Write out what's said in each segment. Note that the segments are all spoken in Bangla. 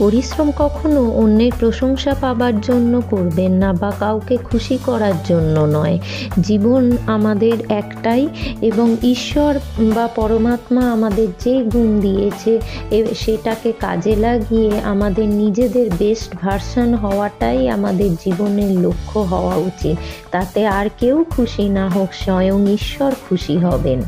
পরিশ্রম কখনো অন্যের প্রশংসা পাবার জন্য করবেন না বা কাউকে খুশি করার জন্য নয়। জীবন আমাদের একটাই এবং ঈশ্বর বা পরমাত্মা আমাদের যে গুণ দিয়েছে সেটাকে কাজে লাগিয়ে আমাদের নিজেদের বেস্ট ভার্সন হওয়াটাই আমাদের জীবনের লক্ষ্য হওয়া উচিত। তাতে আর কেউ খুশি না হোক, স্বয়ং ঈশ্বর খুশি হবেন।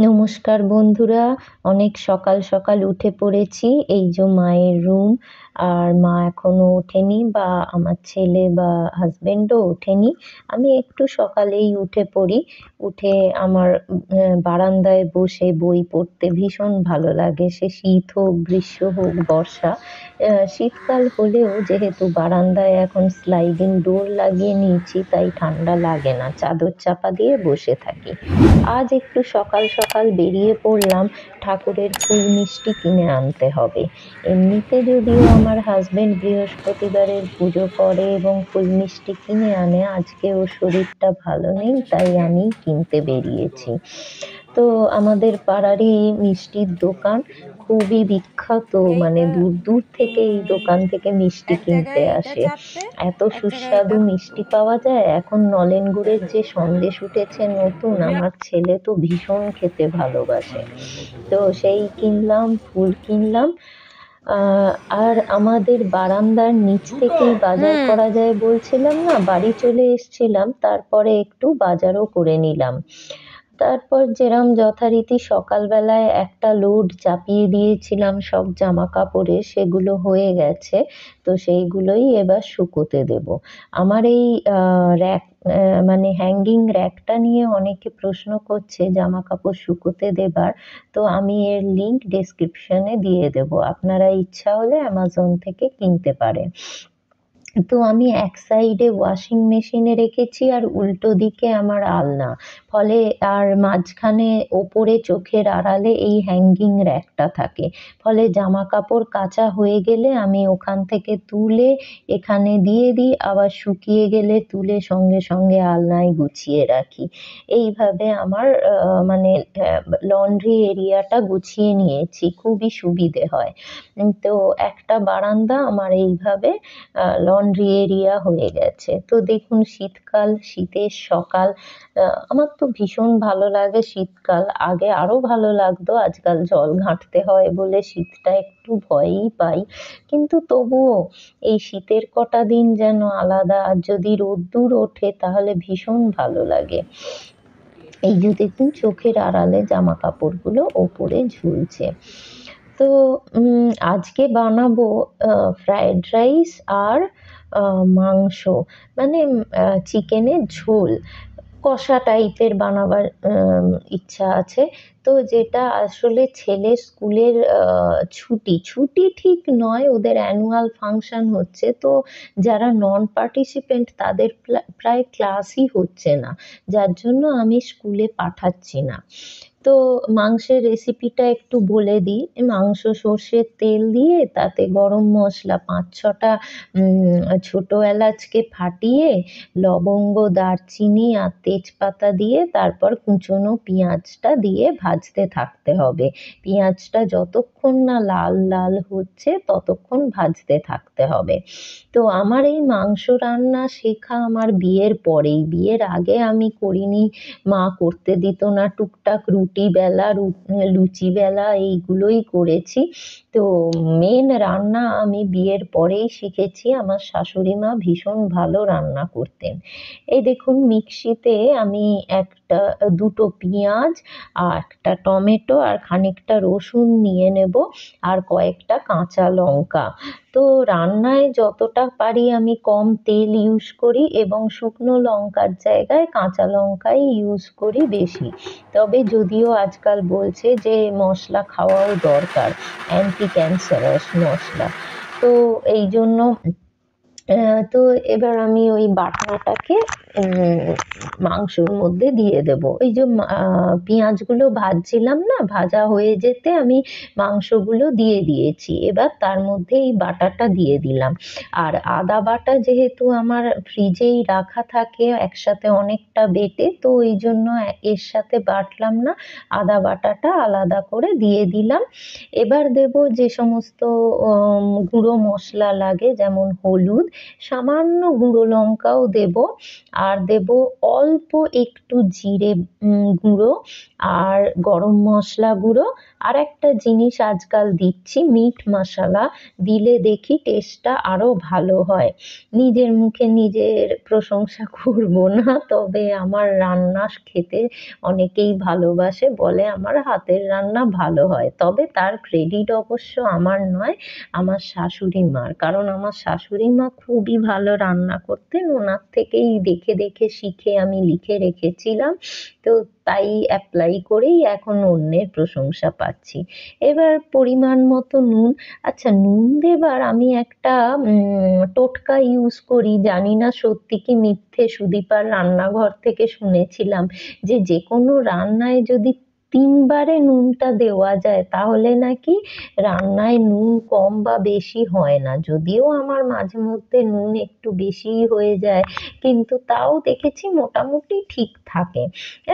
নমস্কার বন্ধুরা, অনেক সকাল সকাল উঠে পড়েছি। এই যে মায়ের রুম, আর মা এখনো ওঠেনি বা আমার ছেলে বা হাজবেন্ডও ওঠেনি। আমি একটু সকালেই উঠে পড়ি। উঠে আমার বারান্দায় বসে বই পড়তে ভীষণ ভালো লাগে, সে শীত হোক, গ্রীষ্ম হোক, বর্ষা। শীতকাল হলেও যেহেতু বারান্দায় এখন স্লাইডিং ডোর লাগিয়ে নিয়েছি, তাই ঠান্ডা লাগে না, চাদর চাপা দিয়ে বসে থাকি। আজ একটু সকাল সকাল বেরিয়ে পড়লাম, ঠাকুরের ফুল মিষ্টি কিনে আনতে হবে। এমনিতে যদিও আমার হাজবেন্ড বৃহস্পতিবারের পুজো করে এবং ফুল মিষ্টি কিনে আনে, আজকে ওর শরীরটা ভালো নেই, তাই আমি কিনতে বেরিয়েছি। তো আমাদের পাড়ারই মিষ্টির দোকান, খুবই বিখ্যাত, মানে দূর দূর থেকে এই দোকান থেকে মিষ্টি কিনতে আসে। এত সুস্বাদু মিষ্টি পাওয়া যায়। এখন নলেন গুড়ের যে সন্দেশ উঠেছে নতুন, আমার ছেলে তো ভীষণ খেতে ভালোবাসে। তো সেই কিনলাম, ফুল কিনলাম। আর আমাদের বারান্দার নিচ থেকেই বাজার করা যায় বলছিলাম না, বাড়ি চলে এসছিলাম, তারপরে একটু বাজারও করে নিলাম। তারপর যেরম যথারীতি সকালবেলায় একটা লোড চাপিয়ে দিয়েছিলাম সব জামা কাপড়ে, সেগুলো হয়ে গেছে। তো সেইগুলোই এবার শুকোতে দেব। আমার এই র্যাক, মানে হ্যাঙ্গিং র্যাকটা নিয়ে অনেকে প্রশ্ন করছে জামা কাপড় শুকোতে দেবার। তো আমি এর লিংক ডেসক্রিপশনে দিয়ে দেব, আপনারা ইচ্ছা হলে অ্যামাজন থেকে কিনতে পারেন। তো আমি এক সাইডে ওয়াশিং মেশিনে রেখেছি আর উল্টো দিকে আমার আলনা, ফলে আর মাঝখানে ওপরে চোখের আড়ালে এই হ্যাঙ্গিং র্যাকটা থাকে। ফলে জামা কাপড় কাচা হয়ে গেলে আমি ওখান থেকে তুলে এখানে দিয়ে দিই, আবার শুকিয়ে গেলে তুলে সঙ্গে সঙ্গে আলনায় গুছিয়ে রাখি। এইভাবে আমার মানে লন্ড্রি এরিয়াটা গুছিয়ে নিয়েছি, খুবই সুবিধে হয়। তো একটা বারান্দা আমার এইভাবে লন্ড্রি এরিয়া হয়ে গেছে। তো দেখুন, শীতকাল, শীতের সকাল, আমার তো ভীষণ ভালো লাগে শীতকাল। আগে আরো ভালো লাগতো, আজকাল জল ঘাঁটতে হয় বলে শীতটা একটু ভয়ই পাই, কিন্তু তবুও এই শীতের কটা দিন যেন আলাদা। আর যদি রোদ্দুর ওঠে তাহলে ভীষণ ভালো লাগে। এই যে দেখুন, চোখের আড়ালে জামা কাপড়গুলো ওপরে ঝুলছে। তো আজকে বানাবো ফ্রায়েড রাইস আর মাংস, মানে চিকেনের ঝোল, কষা টাইপের বানাবার ইচ্ছা আছে। তো যেটা আসলে ছেলের স্কুলের ছুটি, ছুটি ঠিক নয়, ওদের অ্যানুয়াল ফাংশন হচ্ছে, তো যারা নন পার্টিসিপেন্ট তাদের প্রায় ক্লাসই হচ্ছে না, যার জন্য আমি স্কুলে পাঠাচ্ছি না। তো মাংসের রেসিপিটা একটু বলে দিই। মাংস সর্ষের তেল দিয়ে তাতে গরম মশলা ৫-৬টা ছোট এলাচকে ফাটিয়ে, লবঙ্গ, দারচিনি আর তেজপাতা দিয়ে তারপর কুচনো পেঁয়াজটা দিয়ে ভাজতে থাকতে হবে। পেঁয়াজটা যতক্ষণ না লাল লাল হচ্ছে ততক্ষণ ভাজতে থাকতে হবে। তো আমার এই মাংস রান্না শেখা আমার বিয়ের পরেই, বিয়ের আগে আমি করিনি, মা করতে দিত না, টুকটাক রুটি বেলা, লুচি বেলা এইগুলোই করেছি। তো মেন রান্না আমি বিয়ের পরেই শিখেছি। আমার শাশুড়ি মা ভীষণ ভালো রান্না করতেন। এই দেখুন, মিক্সিতে আমি দুটো পেঁয়াজ আর একটা টমেটো আর খানিকটা রসুন নিয়ে নেব, আর কয়েকটা কাঁচা লঙ্কা। তো রান্নায় যতটা পারি আমি কম তেল ইউজ করি এবং শুকনো লঙ্কার জায়গায় কাঁচা লঙ্কাই ইউজ করি বেশি। তবে যদিও আজকাল বলছে যে মশলা খাওয়াও দরকার, অ্যান্টি ক্যান্সারাস মশলা। তো এই জন্য তো এবার আমি ওই বাটনাটাকে মাংসর মধ্যে দিয়ে দেব। এই যে পেঁয়াজগুলো ভাজছিলাম না, ভাজা হয়ে যেতে আমি মাংসগুলো দিয়ে দিয়েছি। এবার তার মধ্যে এই বাটাটা দিয়ে দিলাম। আর আদা বাটা যেহেতু আমার ফ্রিজেই রাখা থাকে একসাথে অনেকটা বেটে, তো ওই জন্য এর সাথে বাটলাম না, আদা বাটাটা আলাদা করে দিয়ে দিলাম। এবার দেব যে সমস্ত গুঁড়ো মশলা লাগে, যেমন হলুদ, সামান্য গুঁড়ো লঙ্কাও দেব, আর দেব অল্প একটু জিরে গুঁড়ো, আর গরম মশলা গুঁড়ো। আর একটা জিনিস আজকাল দিচ্ছি, মিট মশলা, দিলে দেখি টেস্টটা আরো ভালো হয়। নিজের মুখে নিজের প্রশংসা করব না, তবে আমার রান্না খেতে অনেকেই ভালোবাসে, বলে আমার হাতের রান্না ভালো হয়। তবে তার ক্রেডিট অবশ্য আমার নয়, আমার শাশুড়ি মার, কারণ আমার শাশুড়ি মা খুবই ভালো রান্না করতেন, ওনার থেকেই দেখে দেখে শিখে আমি লিখে রেখেছিলাম। তো তাই অ্যাপ্লাই করেই এখন অন্যের প্রশংসা পাচ্ছি। এবার পরিমাণ মতো নুন। আচ্ছা, নুন দেবার আমি একটা টোটকা ইউজ করি, জানি না সত্যি কি মিথ্যে, সুদীপার রান্নাঘর থেকে শুনেছিলাম যে যে কোনো রান্নায় যদি 3 বারে নুনটা দেওয়া যায় তাহলে নাকি রান্নায় নুন কম বা বেশি হয় না। যদিও আমার মাঝে মধ্যে নুন একটু বেশি হয়ে যায়, কিন্তু তাও দেখেছি মোটামুটি ঠিক থাকে।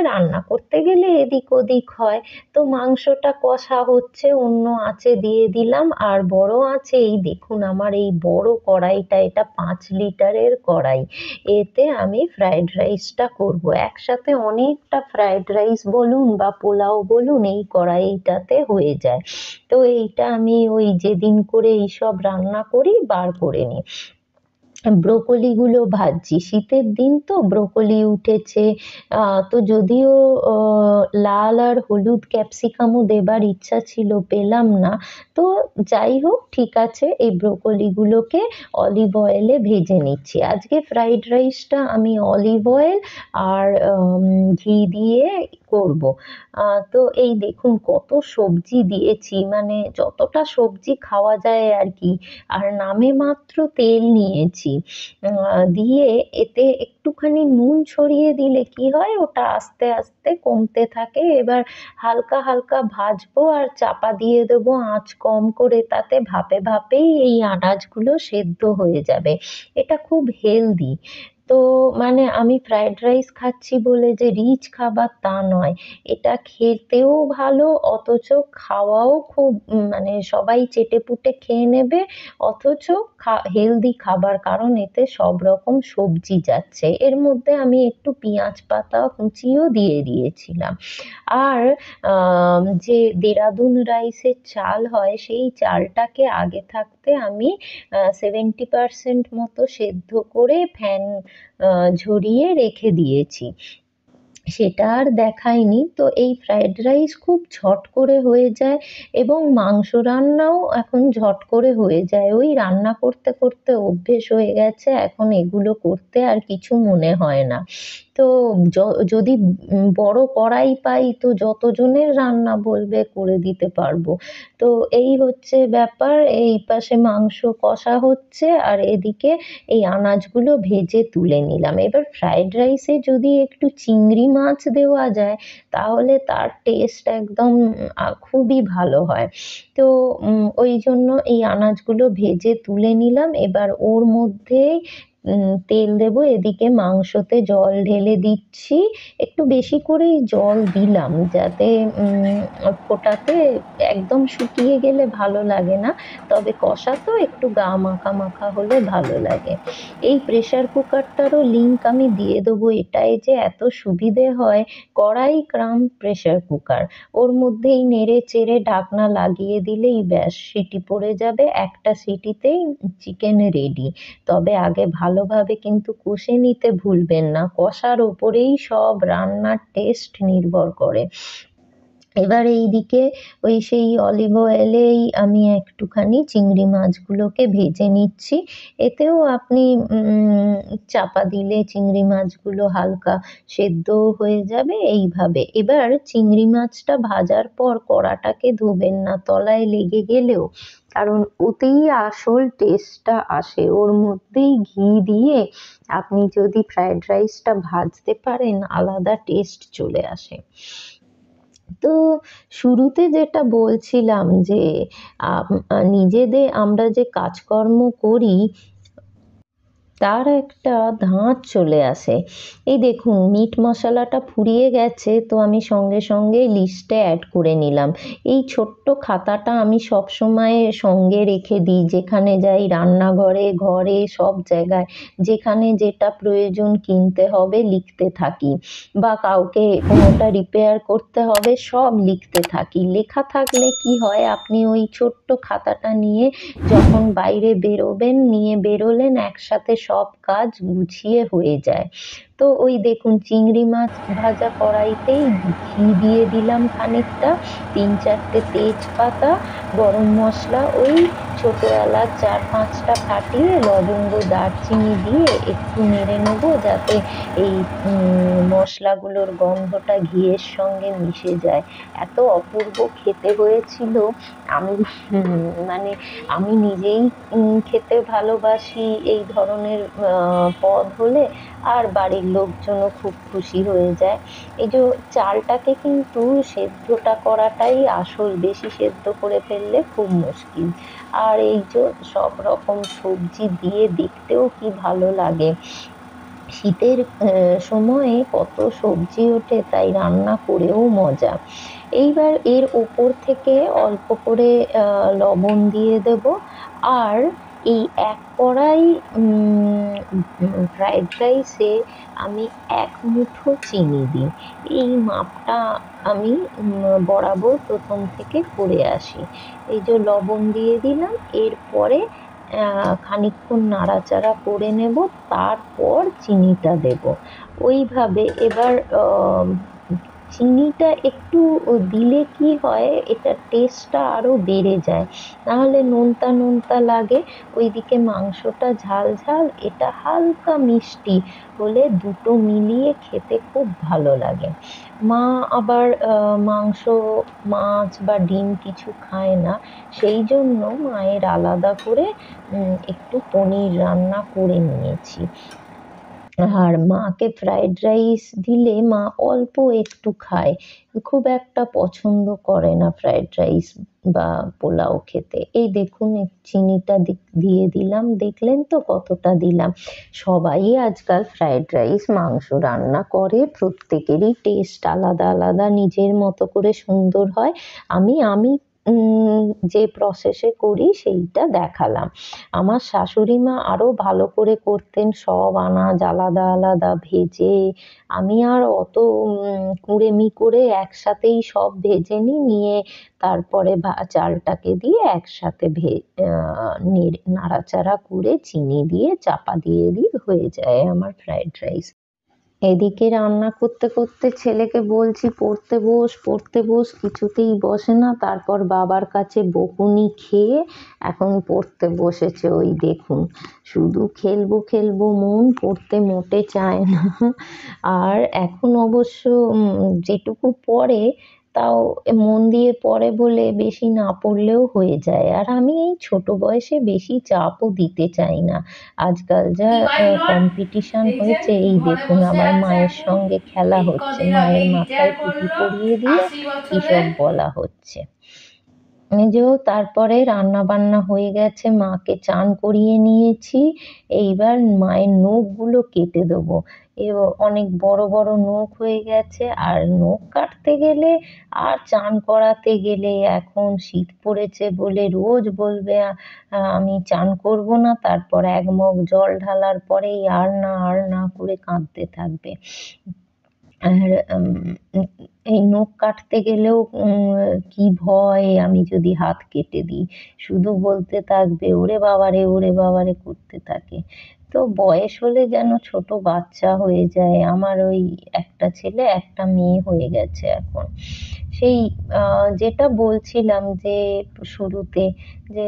রান্না করতে গেলে এদিক ওদিক হয়। তো মাংসটা কষা হচ্ছে, অন্য আঁচে দিয়ে দিলাম। আর বড় আঁচে, এই দেখুন আমার এই বড় কড়াইটা, এটা 5 লিটারের কড়াই, এতে আমি ফ্রাইড রাইসটা করব। একসাথে অনেকটা ফ্রাইড রাইস বলুন বা পোলাও বলুন এই কড়াইটাতে হয়ে যায়। তো এইটা আমি ওই যেদিন করে এইসব রান্না করি বার করে নিই। ব্রোকলিগুলো ভাজছি, শীতের দিন তো ব্রোকলি উঠেছে। তো যদিও লাল আর হলুদ ক্যাপসিকামও দেবার ইচ্ছা ছিল, পেলাম না। তো যাই হোক, ঠিক আছে, এই ব্রোকলিগুলোকে অলিভ অয়েলে ভেজে নিচ্ছি। আজকে ফ্রাইড রাইসটা আমি অলিভ অয়েল আর ঘি দিয়ে করব। তো এই দেখুন কত সবজি দিয়েছি, মানে যতটা সবজি খাওয়া যায় আর কি। আর নামে মাত্র তেল নিয়েছি। দিয়ে এতে একটুখানি নুন ছড়িয়ে দিলে কি হয়, ওটা আস্তে আস্তে কমতে থাকে। এবার হালকা হালকা ভাজবো আর চাপা দিয়ে দেবো আঁচ কম করে, তাতে ভাপে ভাপেই এই আনাজগুলো সেদ্ধ হয়ে যাবে। এটা খুব হেলদি। তো মানে আমি ফ্রাইড রাইস খাচ্ছি বলে যে রিচ খাবার তা নয়, এটা খেতেও ভালো, অথচ খাওয়াও খুব মানে সবাই চেটেপুটে খেয়ে নেবে, অথচ হেলদি খাবার, কারণ এতে সব রকম সবজি যাচ্ছে। এর মধ্যে আমি একটু পেঁয়াজ পাতা কুচিও দিয়ে দিয়েছিলাম। আর যে দেরাদুন রাইসের চাল হয়, সেই চালটাকে আগে থাকতে আমি 70% মতো সেদ্ধ করে ফ্যান ঝরিয়ে রেখে দিয়েছি, সেটা আর দেখাইনি। তো এই ফ্রাইড রাইস খুব ঝট করে হয়ে যায়, এবং মাংস রান্নাও এখন ঝট করে হয়ে যায়। ওই রান্না করতে করতে অভ্যেস হয়ে গেছে, এখন এগুলো করতে আর কিছু মনে হয় না। তো যদি বড় কড়াই পাই তো যতজনের রান্না বলবে করে দিতে পারবো। তো এই হচ্ছে ব্যাপার, এই পাশে মাংস কষা হচ্ছে আর এদিকে এই আনাজগুলো ভেজে তুলে নিলাম। এবার ফ্রাইড রাইসে যদি একটু চিংড়ি মাছ দেওয়া যায় তাহলে তার টেস্ট একদম খুবই ভালো হয়। তো ওই জন্য এই আনাজগুলো ভেজে তুলে নিলাম। এবার ওর মধ্যে তেল দেবো, এদিকে মাংসতে জল ঢেলে দিচ্ছি। একটু বেশি করেই জল দিলাম, যাতে ফোটাতে একদম শুকিয়ে গেলে ভালো লাগে না, তবে কষা তো একটু গা মাখা মাখা হলে ভালো লাগে। এই প্রেসার কুকারটারও লিংক আমি দিয়ে দেবো, এটাই যে এত সুবিধে হয়। কড়াই ক্রাম প্রেসার কুকার, ওর মধ্যেই নেড়ে চেড়ে ঢাকনা লাগিয়ে দিলেই ব্যাস, সিটি পড়ে যাবে, একটা সিটিতেই চিকেন রেডি। তবে আগে ভালোভাবে কিন্তু কষে নিতে ভুলবেন না, কষার ওপরেই সব রান্নার টেস্ট নির্ভর করে। এবার এইদিকে ওই সেই অলিভ অয়েলেই আমি একটুখানি চিংড়ি মাছগুলোকে ভেজে নিচ্ছি। এতেও আপনি চাপা দিলে চিংড়ি মাছগুলো হালকা সেদ্ধও হয়ে যাবে এইভাবে। এবার চিংড়ি মাছটা ভাজার পর কড়াটাকে ধোবেন না, তলায় লেগে গেলেও, কারণ ওতেই আসল টেস্টটা আসে। ওর মধ্যেই ঘি দিয়ে আপনি যদি ফ্রাইড রাইসটা ভাজতে পারেন, আলাদা টেস্ট চলে আসে। তো শুরুতে যেটা বলছিলাম যে নিজেদের আমরা যে কাজকর্ম করি তার একটা ধাঁচ চলে আসে। এই দেখুন মিট মশলাটা ফুরিয়ে গেছে, তো আমি সঙ্গে সঙ্গে লিস্টে অ্যাড করে নিলাম। এই ছোট্ট খাতাটা আমি সব সময় সঙ্গে রেখে দিই, যেখানে যাই, রান্নাঘরে, ঘরে, সব জায়গায় যেখানে যেটা প্রয়োজন কিনতে হবে লিখতে থাকি, বা কাউকে কোনোটা রিপেয়ার করতে হবে সব লিখতে থাকি। লেখা থাকলে কি হয়, আপনি ওই ছোট্ট খাতাটা নিয়ে যখন বাইরে বেরোবেন, নিয়ে বেরোলেন, একসাথে সব কাজ গুছিয়ে হয়ে যায়। তো ওই দেখুন চিংড়ি মাছ ভাজা কড়াইতেই ঘি দিয়ে দিলাম খানিকটা, 3-4টে তেজপাতা, গরম মশলা, ওই ছোট এলাচ 4-5টা ফাটিয়ে, লবঙ্গ দারচিনি দিয়ে একটু নেড়ে নেবো, যাতে এই মশলাগুলোর গন্ধটা ঘিয়ের সঙ্গে মিশে যায়। এত অপূর্ব খেতে হয়েছিল। আমি মানে আমি নিজেই খেতে ভালোবাসি এই ধরনের পদ হলে, আর বাড়ির লোকজনও খুব খুশি হয়ে যায়। এই যে চালটাকে কিন্তু সেদ্ধটা করাটাই আসল, বেশি সেদ্ধ করে ফেললে খুব মুশকিল। আর এই যে সব রকম সবজি দিয়ে দেখতেও কি ভালো লাগে। শীতের সময়ে কত সবজি ওঠে, তাই রান্না করেও মজা। এইবার এর ওপর থেকে অল্প করে লবণ দিয়ে দেব, আর এই এক কড়াই ফ্রাইড রাইসে আমি 1 মুঠো চিনি দিই। এই মাপটা আমি বরাবর প্রথম থেকে করে আসি। এই যে লবণ দিয়ে দিলাম, এরপরে খানিকক্ষণ নাড়াচাড়া করে নেব, তারপর চিনিটা দেব। ওইভাবে এবার চিনিটা একটু দিলে কি হয়, এটা টেস্টটা আরও বেড়ে যায়, নাহলে নোনতা নোনতা লাগে। ওইদিকে মাংসটা ঝাল ঝাল, এটা হালকা মিষ্টি হলে দুটো মিলিয়ে খেতে খুব ভালো লাগে। মা আবার মাংস, মাছ বা ডিম কিছু খায় না, সেই জন্য মায়ের আলাদা করে একটু পনির রান্না করে নিয়েছি। আর মাকে ফ্রাইড রাইস দিলে মা অল্প একটু খায়, খুব একটা পছন্দ করে না ফ্রাইড রাইস বা পোলাও খেতে। এই দেখুন চিনিটা দিয়ে দিলাম, দেখলেন তো কতটা দিলাম। সবাই আজকাল ফ্রাইড রাইস, মাংস রান্না করে, প্রত্যেকেরই টেস্ট আলাদা আলাদা, নিজের মতো করে সুন্দর হয়। আমি আমি যে প্রসেসে করি সেইটা দেখালাম। আমার শাশুড়ি মা আরও ভালো করে করতেন, সব আনাজ আলাদা আলাদা ভেজে। আমি আর অত কুঁড়েমি করে একসাথেই সব ভেজে নিয়ে তারপরে চালটাকে দিয়ে একসাথে নাড়াচাড়া করে চিনি দিয়ে চাপা দিয়ে দিই, হয়ে যায় আমার ফ্রাইড রাইস। এদিকে রান্না করতে করতে ছেলেকে বলছি পড়তে বস, পড়তে বস, কিছুতেই বসে না। তারপর বাবার কাছে বকুনি খেয়ে এখন পড়তে বসেছে। ওই দেখুন, শুধু খেলবো খেলবো মন, পড়তে মোটে চায় না। আর এখন অবশ্য যেটুকু পড়ে তাও মন দিয়ে পড়ে বলে বেশি না পড়লেও হয়ে যায়। আর আমি এই ছোট বয়সে বেশি চাপও দিতে চাই না। আজকাল যা মাই লর্ড, কম্পিটিশন এই যে হয়েছে, এই ঘরে দেখুন বসে আবার আছে মায়ের এখন, সঙ্গে খেলা এই হচ্ছে, কদিন আগে মায়ের রিটায়ার মাথায় টুপি করলো, পরিয়ে দিয়ে 80 বছরে। কিসব বলা হচ্ছে। এই যে তারপরে রান্না বান্না হয়ে গেছে, মাকে চান করিয়ে নিয়েছি। এইবার মায়ের নখগুলো কেটে দেবো। অনেক বড় বড় নখ হয়ে গেছে, আর নখ কাটতে গেলে আর চান করাতে গেলে, এখন শীত পড়েছে বলে রোজ বলবে আমি চান করব না, তারপর 1 মগ জল ঢালার পরেই আর না আর না করে কাঁদতে থাকবে। আর এই নখ কাটতে গেলেও কি ভয়, আমি যদি হাত কেটে দিই, শুধু বলতে থাকবে ওরে বাবারে ওরে বাবারে করতে থাকে। তো বয়স হলে যেন ছোট বাচ্চা হয়ে যায়। আমার ওই একটা ছেলে একটা মেয়ে হয়ে গেছে এখন। সেই যেটা বলছিলাম যে শুরুতে, যে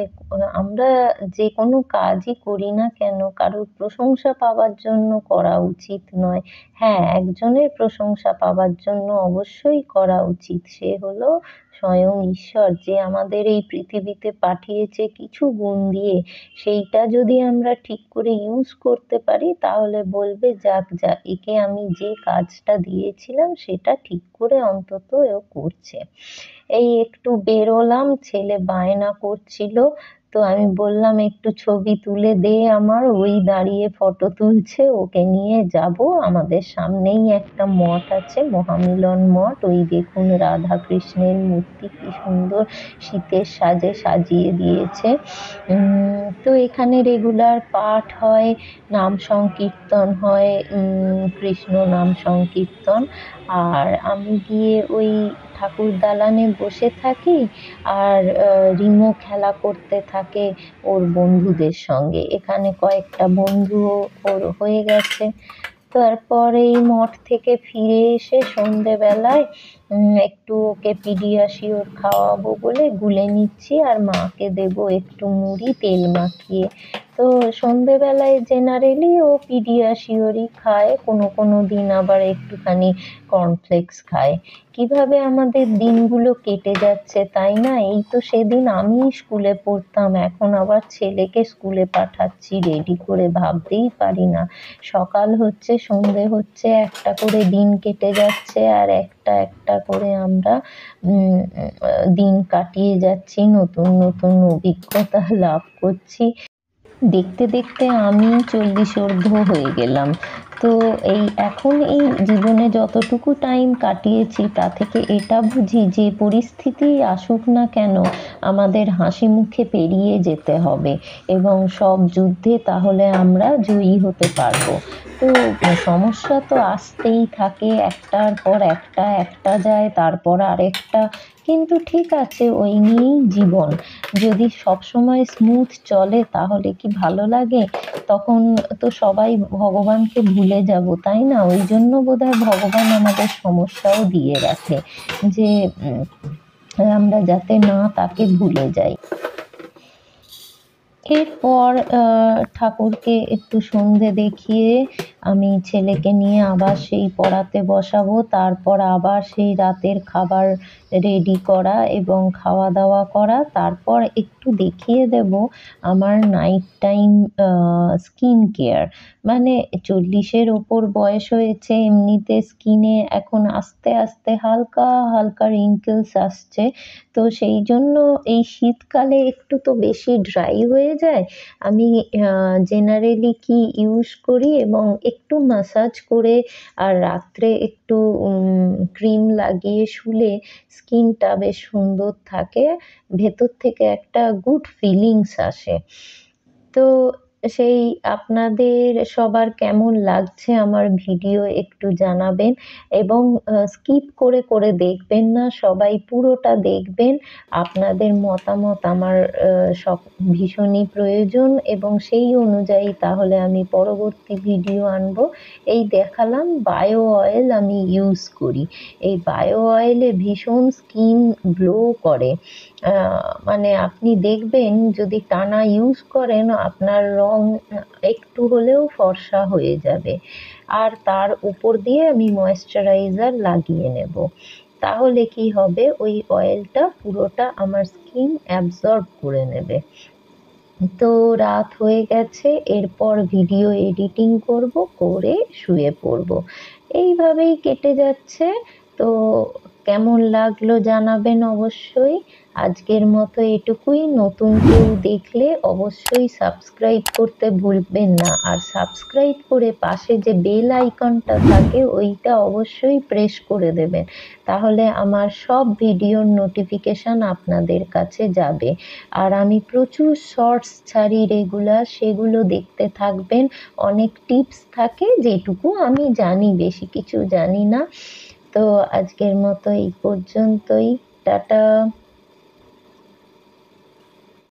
আমরা যে কোনো কাজই করি না কেন কারোর প্রশংসা পাওয়ার জন্য করা উচিত নয়। হ্যাঁ, একজনের প্রশংসা পাওয়ার জন্য অবশ্যই করা উচিত, সে হলো স্বয়ং ঈশ্বর, যে আমাদের এই পৃথিবীতে পাঠিয়েছে কিছু গুণ দিয়ে। সেইটা যদি আমরা ঠিক করে ইউজ করতে পারি তাহলে বলবে, যাক যা, একে আমি যে কাজটা দিয়েছিলাম সেটা ঠিক করে অন্তত ও করছে। এই একটু বেরোলাম, ছেলে বায়না করছিল, তো আমি বললাম একটু ছবি তুলে দে আমার। ওই দাঁড়িয়ে ফটো তুলছে, ওকে নিয়ে যাব। আমাদের সামনেই একটা মঠ আছে, মহামিলন মঠ, ওই দেখুন রাধা কৃষ্ণের মূর্তি কি সুন্দর শীতের সাজে সাজিয়ে দিয়েছে। তো এখানে রেগুলার পাঠ হয়, নাম সংকীর্তন হয়, কৃষ্ণ নাম সংকীর্তন। আর আমি গিয়ে ওই ঠাকুর দালানে বসে থাকি, আর রিমো খেলা করতে থাকে ওর বন্ধুদের সঙ্গে। এখানে কয়েকটা বন্ধুও ওর হয়ে গেছে। তারপর এই মঠ থেকে ফিরে এসে সন্ধেবেলায় একটু ওকে পিডিয়াশিওর খাওয়াবো বলে গুলে নিচ্ছি, আর মাকে দেবো একটু মুড়ি তেল মাখিয়ে। তো সন্ধেবেলায় জেনারেলি ও পিডিয়াশিওরই খায়, কোনো কোনো দিন আবার একটুখানি কর্নফ্লেক্স খায়। কিভাবে আমাদের দিনগুলো কেটে যাচ্ছে তাই না? এই তো সেদিন আমি স্কুলে পড়তাম, এখন আবার ছেলেকে স্কুলে পাঠাচ্ছি রেডি করে, ভাবতেই পারি না। সকাল হচ্ছে, সন্ধে হচ্ছে, একটা করে দিন কেটে যাচ্ছে, আর একটা একটা করে আমরা দিন কাটিয়ে যাচ্ছি, নতুন নতুন অভিজ্ঞতা লাভ করছি। দেখতে দেখতে আমি 40 ঊর্ধ্ব হয়ে গেলাম। তো এখন এই জীবনে যতটুকু টাইম কাটিয়েছি তা থেকে এটা বুঝি যে পরিস্থিতি আসুক না কেন আমাদের হাসি মুখে পেরিয়ে যেতে হবে, এবং সব যুদ্ধে তাহলে আমরা জয়ী হতে পারবো। তো সমস্যা তো আসতেই থাকে, একটার পর একটা, একটা যায় তারপর আরেকটা, কিন্তু ঠিক আছে, ওই নিয়েই জীবন। যদি সবসময় স্মুথ চলে তাহলে কি ভালো লাগে? তখন তো সবাই ভগবানকে ভুলে যাব, তাই না? ওই জন্য বোধহয় ভগবান আমাদের সমস্যাও দিয়ে রাখে, যে আমরা যাতে না তাকে ভুলে যাই। এরপর ঠাকুরকে একটু সন্ধে দেখিয়ে আমি ছেলেকে নিয়ে আবার সেই পড়াতে বসাবো। তারপর আবার সেই রাতের খাবার রেডি করা এবং খাওয়া দাওয়া করা। তারপর একটু দেখিয়ে দেব আমার নাইট টাইম স্কিন কেয়ার। মানে 40-এর ওপর বয়স হয়েছে, এমনিতে স্কিনে এখন আস্তে আস্তে হালকা হালকা রিঙ্কেলস আসছে। তো সেই জন্য এই শীতকালে একটু তো বেশি ড্রাই হয়ে যায়। আমি জেনারেলি কি ইউজ করি, এবং একটু ম্যাসাজ করে আর রাত্রে একটু ক্রিম লাগিয়ে শুলে স্কিনটা বেশ সুন্দর থাকে, ভেতর থেকে একটা গুড ফিলিংস আসে। তো সেই আপনাদের সবার কেমন লাগছে আমার ভিডিও একটু জানাবেন, এবং স্কিপ করে করে দেখবেন না, সবাই পুরোটা দেখবেন। আপনাদের মতামত আমার সব ভীষণই প্রয়োজন, এবং সেই অনুযায়ী তাহলে আমি পরবর্তী ভিডিও আনবো। এই দেখালাম বায়ো অয়েল আমি ইউজ করি। এই বায়ো অয়েলে ভীষণ স্কিন গ্লো করে। মানে আপনি দেখবেন যদি টানা ইউজ করেন আপনার রং একটু হলেও ফর্সা হয়ে যাবে। আর তার উপর দিয়ে আমি ময়েশ্চারাইজার লাগিয়ে নেব, তাহলে কি হবে, ওই অয়েলটা পুরোটা আমার স্কিন অ্যাবজর্ব করে নেবে। তো রাত হয়ে গেছে, এরপর ভিডিও এডিটিং করব, করে শুয়ে পড়ব। এইভাবেই কেটে যাচ্ছে। তো কেমন লাগলো জানাবেন অবশ্যই। আজকের মতো এটুকুই। নতুন কেউ দেখলে অবশ্যই সাবস্ক্রাইব করতে ভুলবেন না, আর সাবস্ক্রাইব করে পাশে যে বেল আইকনটা থাকে ওইটা অবশ্যই প্রেস করে দেবেন, তাহলে আমার সব ভিডিওর নোটিফিকেশান আপনাদের কাছে যাবে। আর আমি প্রচুর শর্টস ছাড়ি রেগুলার, সেগুলো দেখতে থাকবেন। অনেক টিপস থাকে, যেটুকু আমি জানি, বেশি কিছু জানি না। তো আজকের মতো এই পর্যন্তই। টাটা।